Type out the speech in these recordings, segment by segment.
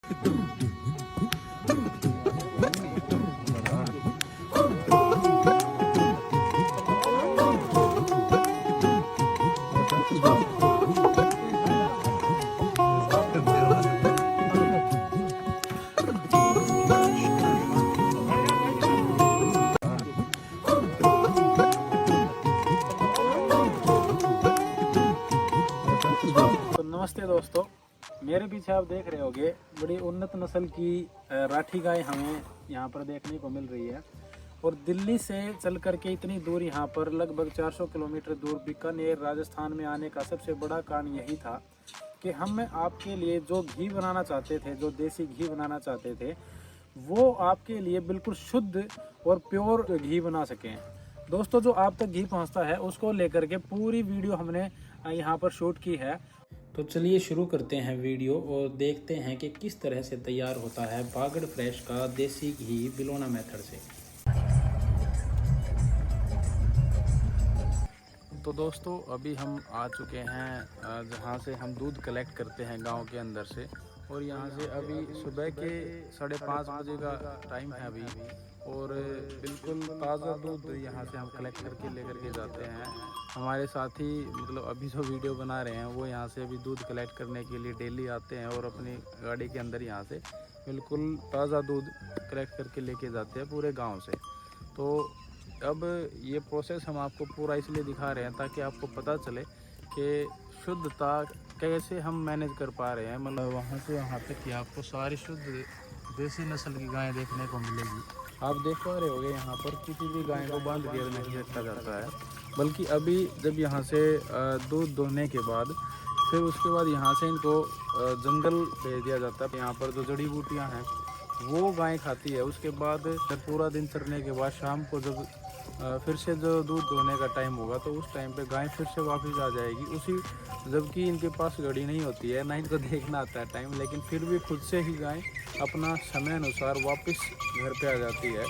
तो नमस्ते दोस्तों, मेरे पीछे आप देख रहे होंगे बड़ी उन्नत नस्ल की राठी गाय हमें यहाँ पर देखने को मिल रही है। और दिल्ली से चल करके इतनी दूर यहाँ पर लगभग 400 किलोमीटर दूर बीकानेर राजस्थान में आने का सबसे बड़ा कारण यही था कि हम आपके लिए जो घी बनाना चाहते थे, जो देसी घी बनाना चाहते थे, वो आपके लिए बिल्कुल शुद्ध और प्योर घी बना सकें। दोस्तों, जो आप तक घी पहुँचता है उसको लेकर के पूरी वीडियो हमने यहाँ पर शूट की है। तो चलिए शुरू करते हैं वीडियो और देखते हैं कि किस तरह से तैयार होता है बागड़ फ्रेश का देसी घी बिलोना मेथड से। तो दोस्तों, अभी हम आ चुके हैं जहाँ से हम दूध कलेक्ट करते हैं गांव के अंदर से। और यहाँ से अभी सुबह के 5:30 बजे का टाइम है अभी, और बिल्कुल ताज़ा दूध यहाँ से हम कलेक्ट करके लेकर के जाते हैं। हमारे साथी मतलब अभी जो वीडियो बना रहे हैं वो यहाँ से अभी दूध कलेक्ट करने के लिए डेली आते हैं और अपनी गाड़ी के अंदर यहाँ से बिल्कुल ताज़ा दूध कलेक्ट करके लेके जाते हैं पूरे गांव से। तो अब ये प्रोसेस हम आपको पूरा इसलिए दिखा रहे हैं ताकि आपको पता चले कि शुद्धता कैसे हम मैनेज कर पा रहे हैं। मतलब वहाँ से यहाँ तक कि आपको सारी शुद्ध देसी नस्ल की गायें देखने को मिलेगी। आप देख पा रहे होंगे यहाँ पर किसी भी गाय को बांध के नहीं रखा जाता है, बल्कि अभी जब यहाँ से दूध दोहने के बाद फिर उसके बाद यहाँ से इनको जंगल भेज दिया जाता है। यहाँ पर जो जड़ी बूटियाँ हैं वो गाय खाती है। उसके बाद जब पूरा दिन चरने के बाद शाम को जब फिर से जो दूध दोहने का टाइम होगा तो उस टाइम पे गाय फिर से वापस आ जाएगी उसी, जबकि इनके पास घड़ी नहीं होती है, ना इनको देखना आता है टाइम, लेकिन फिर भी खुद से ही गाय अपना समय अनुसार वापस घर पे आ जाती है।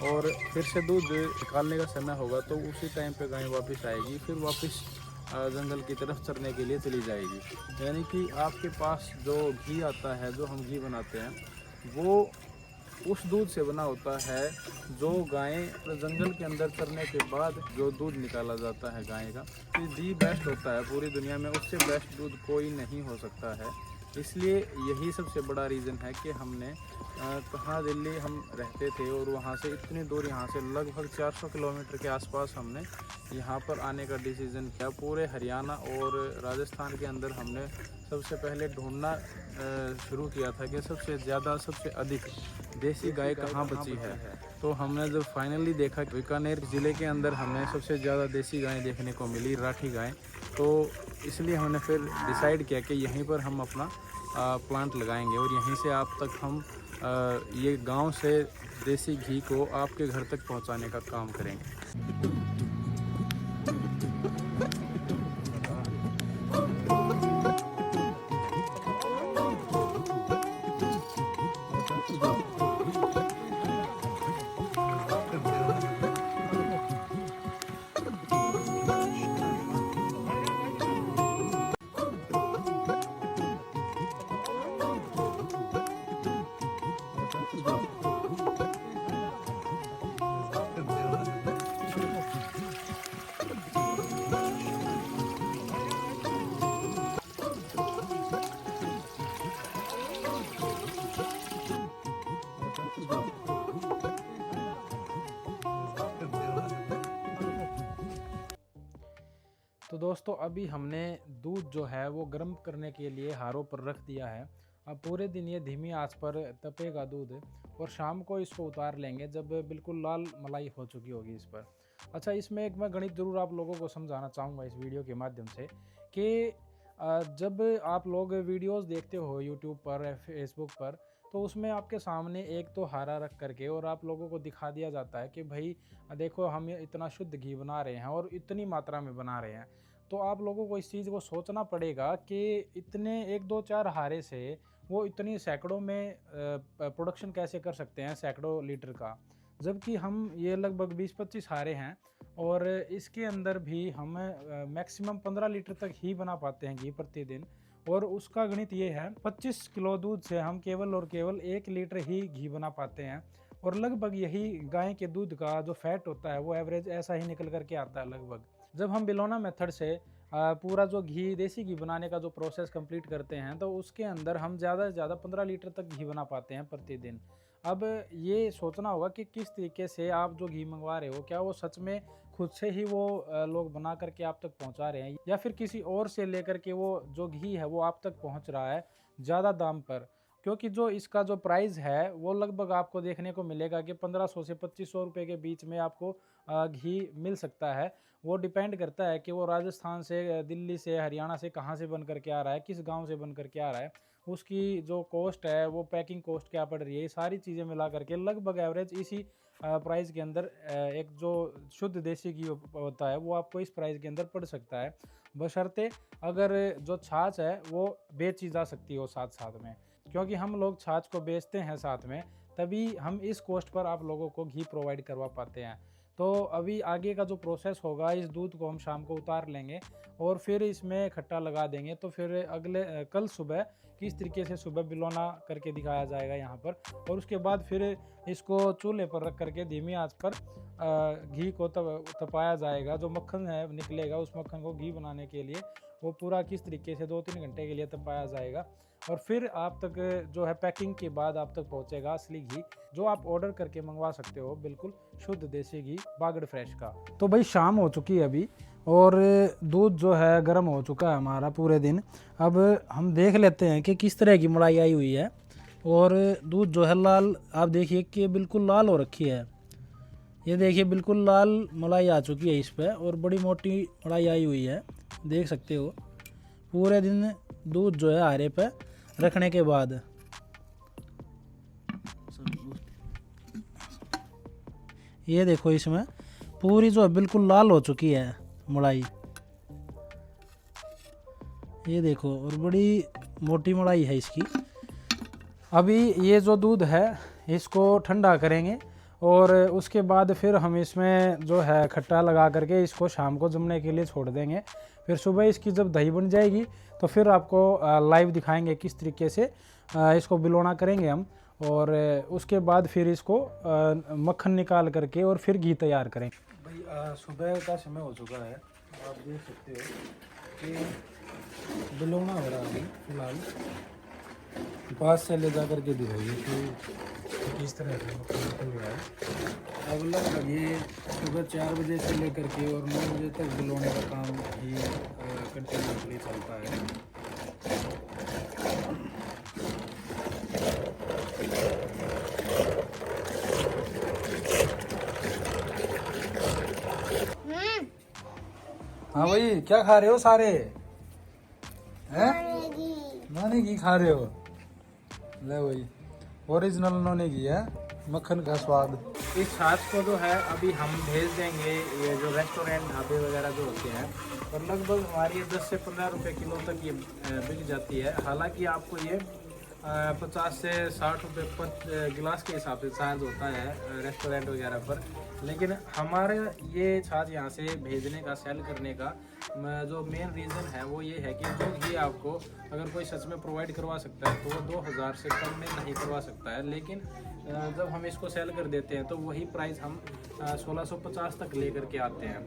और फिर से दूध निकालने का समय होगा तो उसी टाइम पे गाय वापस आएगी, फिर वापस जंगल की तरफ चरने के लिए चली जाएगी। यानी कि आपके पास जो घी आता है, जो हम घी बनाते हैं, वो उस दूध से बना होता है जो गायें जंगल के अंदर चरने के बाद जो दूध निकाला जाता है गाय का, ये दी बेस्ट होता है पूरी दुनिया में। उससे बेस्ट दूध कोई नहीं हो सकता है। इसलिए यही सबसे बड़ा रीज़न है कि हमने कहाँ दिल्ली हम रहते थे और वहाँ से इतनी दूर, यहाँ से लगभग 400 किलोमीटर के आसपास हमने यहाँ पर आने का डिसीज़न किया। पूरे हरियाणा और राजस्थान के अंदर हमने सबसे पहले ढूंढना शुरू किया था कि सबसे ज़्यादा, सबसे अधिक देसी गाय कहाँ बची है। तो हमने जब फाइनली देखा कि बीकानेर ज़िले के अंदर हमें सबसे ज़्यादा देसी गाय देखने को मिली, राठी गाय, तो इसलिए हमने फिर डिसाइड किया कि यहीं पर हम अपना प्लांट लगाएंगे और यहीं से आप तक हम ये गांव से देसी घी को आपके घर तक पहुंचाने का काम करेंगे। तो दोस्तों, अभी हमने दूध जो है वो गर्म करने के लिए हारों पर रख दिया है। अब पूरे दिन ये धीमी आंच पर तपेगा दूध और शाम को इसको उतार लेंगे जब बिल्कुल लाल मलाई हो चुकी होगी इस पर। अच्छा, इसमें एक मैं गणित ज़रूर आप लोगों को समझाना चाहूँगा इस वीडियो के माध्यम से कि जब आप लोग वीडियोस देखते हो यूट्यूब पर, फेसबुक पर, तो उसमें आपके सामने एक तो हारा रख करके और आप लोगों को दिखा दिया जाता है कि भाई देखो हम इतना शुद्ध घी बना रहे हैं और इतनी मात्रा में बना रहे हैं। तो आप लोगों को इस चीज़ को सोचना पड़ेगा कि इतने 1 2 4 हारे से वो इतनी सैकड़ों में प्रोडक्शन कैसे कर सकते हैं, सैकड़ों लीटर का, जबकि हम ये लगभग 20-25 हारे हैं और इसके अंदर भी हम मैक्सिमम 15 लीटर तक ही बना पाते हैं घी प्रतिदिन। और उसका गणित ये है 25 किलो दूध से हम केवल और केवल 1 लीटर ही घी बना पाते हैं। और लगभग यही गाय के दूध का जो फैट होता है वो एवरेज ऐसा ही निकल करके आता है लगभग। जब हम बिलोना मेथड से पूरा जो घी देसी घी बनाने का जो प्रोसेस कंप्लीट करते हैं तो उसके अंदर हम ज़्यादा से ज़्यादा 15 लीटर तक घी बना पाते हैं प्रतिदिन। अब ये सोचना होगा कि किस तरीके से आप जो घी मंगवा रहे हो, क्या वो सच में खुद से ही वो लोग बना करके आप तक पहुंचा रहे हैं, या फिर किसी और से लेकर के वो जो घी है वो आप तक पहुंच रहा है ज़्यादा दाम पर। क्योंकि जो इसका जो प्राइस है वो लगभग आपको देखने को मिलेगा कि 1500 से 2500 रुपये के बीच में आपको घी मिल सकता है। वो डिपेंड करता है कि वो राजस्थान से, दिल्ली से, हरियाणा से कहाँ से बन करके आ रहा है, किस गांव से बन करके आ रहा है, उसकी जो कॉस्ट है वो पैकिंग कॉस्ट क्या पड़ रही है, ये सारी चीज़ें मिला करके लगभग एवरेज इसी प्राइस के अंदर एक जो शुद्ध देसी घी होता है वो आपको इस प्राइस के अंदर पड़ सकता है, बशर्ते अगर जो छाछ है वो बेची जा सकती हो साथ साथ में। क्योंकि हम लोग छाछ को बेचते हैं साथ में, तभी हम इस कॉस्ट पर आप लोगों को घी प्रोवाइड करवा पाते हैं। तो अभी आगे का जो प्रोसेस होगा, इस दूध को हम शाम को उतार लेंगे और फिर इसमें खट्टा लगा देंगे। तो फिर अगले कल सुबह किस तरीके से सुबह बिलोना करके दिखाया जाएगा यहाँ पर, और उसके बाद फिर इसको चूल्हे पर रख करके धीमी आंच पर घी को तपाया जाएगा। जो मक्खन है निकलेगा, उस मक्खन को घी बनाने के लिए वो पूरा किस तरीके से 2-3 घंटे के लिए तपाया जाएगा, और फिर आप तक जो है पैकिंग के बाद आप तक पहुंचेगा असली घी, जो आप ऑर्डर करके मंगवा सकते हो, बिल्कुल शुद्ध देसी घी बागड़ फ्रेश का। तो भाई शाम हो चुकी है अभी और दूध जो है गर्म हो चुका है हमारा पूरे दिन। अब हम देख लेते हैं कि किस तरह की मलाई आई हुई है। और दूध जो है लाल, आप देखिए कि बिल्कुल लाल हो रखी है। ये देखिए बिल्कुल लाल मलाई आ चुकी है इस पर, और बड़ी मोटी मलाई आई हुई है, देख सकते हो। पूरे दिन दूध जो है आरे पे रखने के बाद ये देखो इसमें पूरी जो है बिल्कुल लाल हो चुकी है मलाई, ये देखो, और बड़ी मोटी मलाई है इसकी। अभी ये जो दूध है इसको ठंडा करेंगे और उसके बाद फिर हम इसमें जो है खट्टा लगा करके इसको शाम को जमने के लिए छोड़ देंगे। फिर सुबह इसकी जब दही बन जाएगी तो फिर आपको लाइव दिखाएंगे किस तरीके से इसको बिलोना करेंगे हम, और उसके बाद फिर इसको मक्खन निकाल करके और फिर घी तैयार करेंगे। भाई सुबह का समय हो चुका है, आप देख सकते हो कि बिलोना हो रहा है। फिलहाल पास से ले जा करके दिखाइए कि किस तरह से निकल रहा है। अब लगभग ये सुबह 4 बजे से लेकर के और 9 बजे तक बिलोने का काम ही कंटिन्यूसली चलता है। हाँ भाई, क्या खा रहे हो सारे हैं? नोनी घी खा रहे हो? ले भाई, ओरिजिनल नोनी घी है, मक्खन का स्वाद। इस छाछ को जो है अभी हम भेज देंगे ये जो रेस्टोरेंट ढाबे वगैरह जो होते हैं, और लगभग हमारी 10 से 15 रुपए किलो तक ये बिक जाती है। हालांकि आपको ये 50 से 60 रुपये गिलास के हिसाब से चार्ज होता है रेस्टोरेंट वगैरह पर, लेकिन हमारे ये छाछ यहाँ से भेजने का, सेल करने का जो मेन रीज़न है वो ये है कि जो घी आपको अगर कोई सच में प्रोवाइड करवा सकता है तो वो 2000 से कम में नहीं करवा सकता है, लेकिन जब हम इसको सेल कर देते हैं तो वही प्राइस हम 1650 तक ले करके आते हैं।